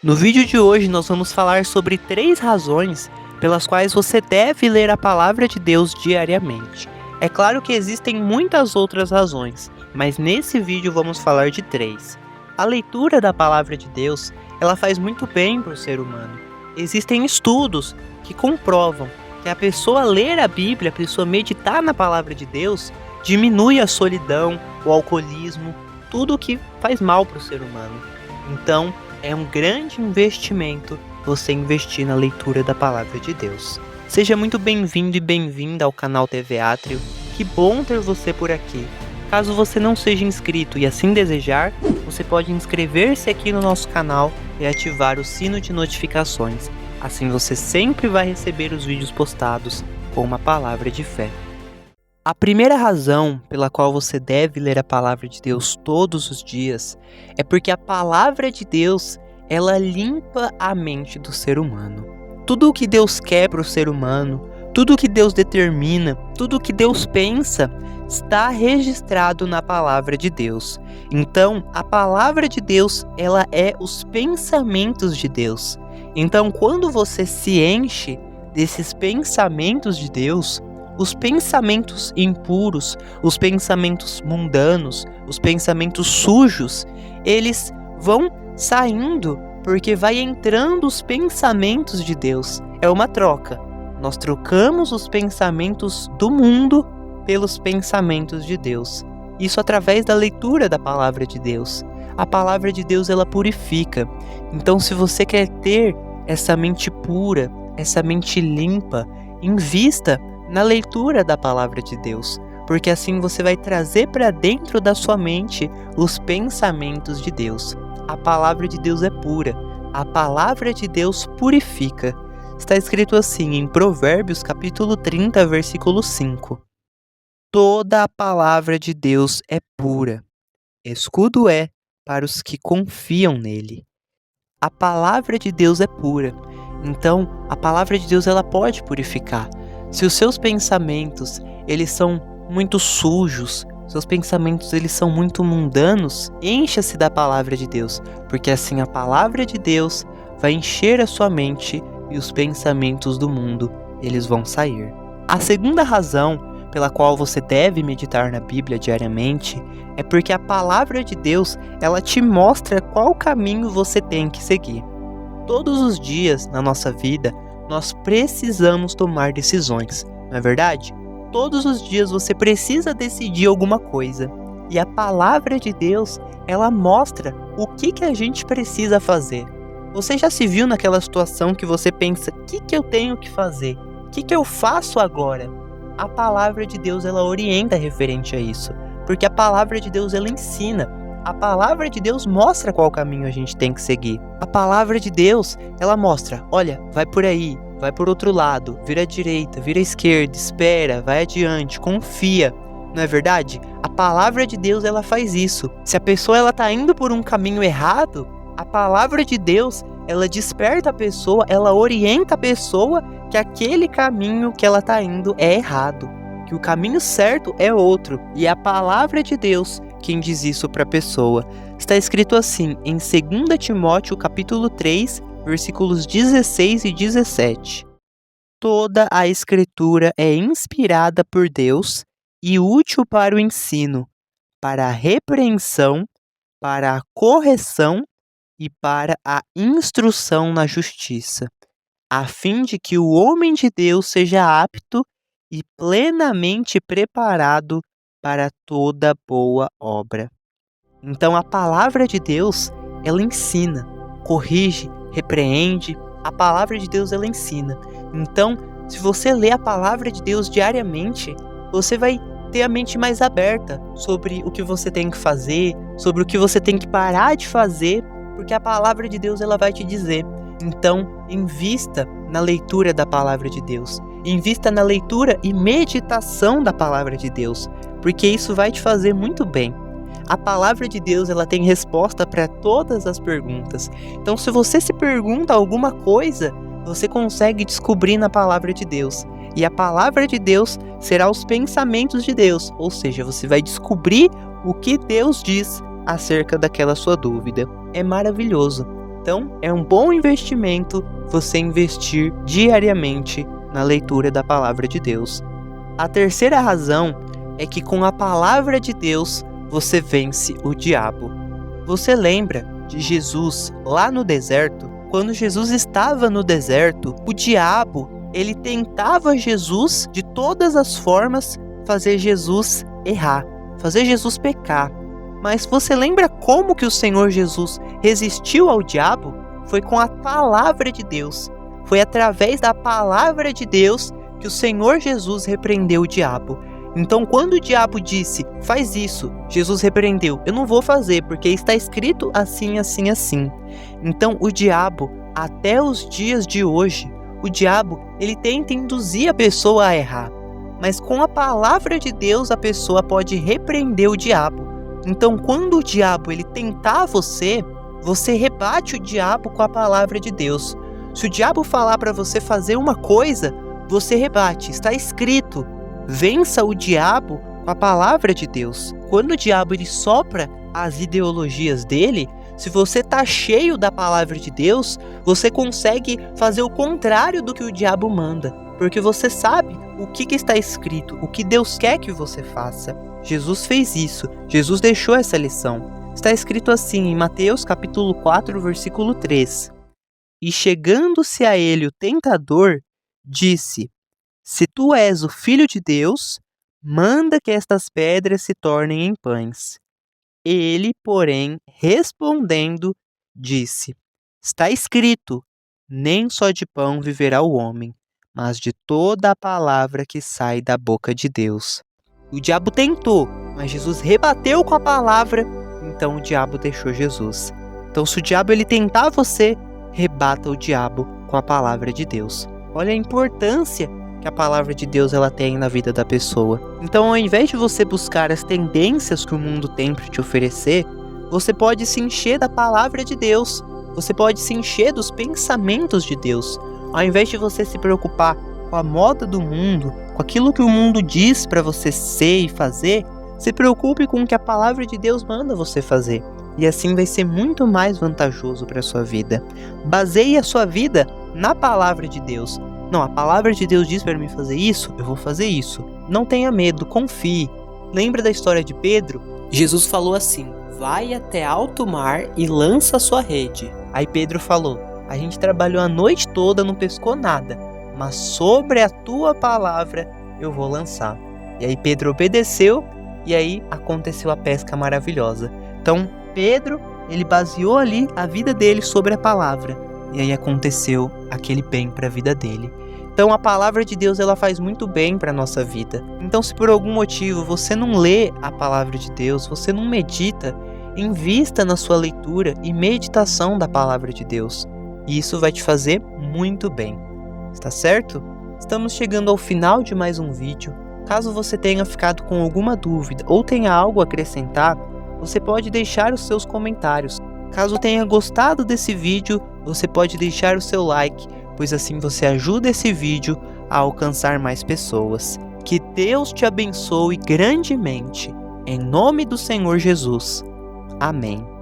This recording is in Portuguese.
No vídeo de hoje nós vamos falar sobre 3 razões pelas quais você deve ler a palavra de Deus diariamente. É claro que existem muitas outras razões, mas nesse vídeo vamos falar de 3. A leitura da palavra de Deus, ela faz muito bem para o ser humano. Existem estudos que comprovam que a pessoa ler a Bíblia, a pessoa meditar na palavra de Deus, diminui a solidão, o alcoolismo, tudo o que faz mal para o ser humano. Então, é um grande investimento você investir na leitura da palavra de Deus. Seja muito bem-vindo e bem-vinda ao canal TV Átrio. Que bom ter você por aqui. Caso você não seja inscrito e assim desejar, você pode inscrever-se aqui no nosso canal e ativar o sino de notificações. Assim você sempre vai receber os vídeos postados com uma palavra de fé. A primeira razão pela qual você deve ler a palavra de Deus todos os dias é porque a palavra de Deus, ela limpa a mente do ser humano. Tudo o que Deus quer para o ser humano, tudo o que Deus determina, tudo o que Deus pensa, está registrado na palavra de Deus. Então, a palavra de Deus, ela é os pensamentos de Deus. Então, quando você se enche desses pensamentos de Deus, os pensamentos impuros, os pensamentos mundanos, os pensamentos sujos, eles vão saindo porque vai entrando os pensamentos de Deus. É uma troca. Nós trocamos os pensamentos do mundo pelos pensamentos de Deus. Isso através da leitura da palavra de Deus. A palavra de Deus, ela purifica. Então, se você quer ter essa mente pura, essa mente limpa, invista na leitura da palavra de Deus, porque assim você vai trazer para dentro da sua mente os pensamentos de Deus. A palavra de Deus é pura, a palavra de Deus purifica. Está escrito assim em Provérbios capítulo 30, versículo 5. Toda a palavra de Deus é pura, escudo é para os que confiam nele. A palavra de Deus é pura, então a palavra de Deus ela pode purificar. Se os seus pensamentos, eles são muito sujos, seus pensamentos eles são muito mundanos, encha-se da palavra de Deus, porque assim a palavra de Deus vai encher a sua mente e os pensamentos do mundo, eles vão sair. A segunda razão pela qual você deve meditar na Bíblia diariamente é porque a palavra de Deus, ela te mostra qual caminho você tem que seguir. Todos os dias na nossa vida, nós precisamos tomar decisões, não é verdade? Todos os dias você precisa decidir alguma coisa. E a palavra de Deus, ela mostra o que a gente precisa fazer. Você já se viu naquela situação que você pensa, o que eu tenho que fazer? O que eu faço agora? A palavra de Deus, ela orienta referente a isso. Porque a palavra de Deus, ela ensina. A palavra de Deus mostra qual caminho a gente tem que seguir. A palavra de Deus, ela mostra, olha, vai por aí, vai por outro lado, vira à direita, vira à esquerda, espera, vai adiante, confia. Não é verdade? A palavra de Deus, ela faz isso. Se a pessoa ela tá indo por um caminho errado, a palavra de Deus, ela desperta a pessoa, ela orienta a pessoa que aquele caminho que ela tá indo é errado, que o caminho certo é outro. E a palavra de Deus quem diz isso para a pessoa. Está escrito assim em 2 Timóteo capítulo 3, versículos 16 e 17. Toda a escritura é inspirada por Deus e útil para o ensino, para a repreensão, para a correção e para a instrução na justiça, a fim de que o homem de Deus seja apto e plenamente preparado para toda boa obra. Então a palavra de Deus, ela ensina, corrige, repreende. A palavra de Deus, ela ensina. Então, se você lê a palavra de Deus diariamente, você vai ter a mente mais aberta sobre o que você tem que fazer, sobre o que você tem que parar de fazer, porque a palavra de Deus, ela vai te dizer. Então, invista na leitura da palavra de Deus. Invista na leitura e meditação da palavra de Deus, porque isso vai te fazer muito bem. A palavra de Deus, ela tem resposta para todas as perguntas. Então, se você se pergunta alguma coisa, você consegue descobrir na palavra de Deus. E a palavra de Deus será os pensamentos de Deus, ou seja, você vai descobrir o que Deus diz acerca daquela sua dúvida. É maravilhoso. Então, é um bom investimento você investir diariamente na leitura da palavra de Deus. A terceira razão é que com a palavra de Deus você vence o diabo. Você lembra de Jesus lá no deserto? Quando Jesus estava no deserto, o diabo, ele tentava Jesus de todas as formas fazer Jesus errar, fazer Jesus pecar. Mas você lembra como que o Senhor Jesus resistiu ao diabo? Foi com a palavra de Deus. Foi através da palavra de Deus que o Senhor Jesus repreendeu o diabo. Então, quando o diabo disse, faz isso, Jesus repreendeu, eu não vou fazer, porque está escrito assim, assim, assim. Então, o diabo, até os dias de hoje, o diabo, ele tenta induzir a pessoa a errar. Mas com a palavra de Deus, a pessoa pode repreender o diabo. Então, quando o diabo ele tentar você rebate o diabo com a palavra de Deus. Se o diabo falar para você fazer uma coisa, você rebate. Está escrito, vença o diabo com a palavra de Deus. Quando o diabo ele sopra as ideologias dele, se você está cheio da palavra de Deus, você consegue fazer o contrário do que o diabo manda. Porque você sabe o que está escrito, o que Deus quer que você faça. Jesus fez isso, Jesus deixou essa lição. Está escrito assim em Mateus capítulo 4, versículo 3. E chegando-se a ele o tentador, disse, se tu és o Filho de Deus, manda que estas pedras se tornem em pães. Ele, porém, respondendo, disse, está escrito, nem só de pão viverá o homem, mas de toda a palavra que sai da boca de Deus. O diabo tentou, mas Jesus rebateu com a palavra, então o diabo deixou Jesus. Então, se o diabo ele tentar você, rebata o diabo com a palavra de Deus. Olha a importância que a palavra de Deus ela tem na vida da pessoa. Então, ao invés de você buscar as tendências que o mundo tem para te oferecer, você pode se encher da palavra de Deus. Você pode se encher dos pensamentos de Deus. Ao invés de você se preocupar com a moda do mundo, com aquilo que o mundo diz para você ser e fazer, se preocupe com o que a palavra de Deus manda você fazer. E assim vai ser muito mais vantajoso para a sua vida. Baseie a sua vida na palavra de Deus. Não, a palavra de Deus diz para mim fazer isso, eu vou fazer isso. Não tenha medo, confie. Lembra da história de Pedro? Jesus falou assim, vai até alto mar e lança a sua rede. Aí Pedro falou, a gente trabalhou a noite toda, não pescou nada, mas sobre a tua palavra eu vou lançar. E aí Pedro obedeceu e aí aconteceu a pesca maravilhosa. Então Pedro, ele baseou ali a vida dele sobre a palavra. E aí aconteceu aquele bem para a vida dele. Então a palavra de Deus ela faz muito bem para a nossa vida. Então se por algum motivo você não lê a palavra de Deus, você não medita, invista na sua leitura e meditação da palavra de Deus. E isso vai te fazer muito bem. Está certo? Estamos chegando ao final de mais um vídeo. Caso você tenha ficado com alguma dúvida ou tenha algo a acrescentar, você pode deixar os seus comentários. Caso tenha gostado desse vídeo, você pode deixar o seu like, pois assim você ajuda esse vídeo a alcançar mais pessoas. Que Deus te abençoe grandemente. Em nome do Senhor Jesus. Amém.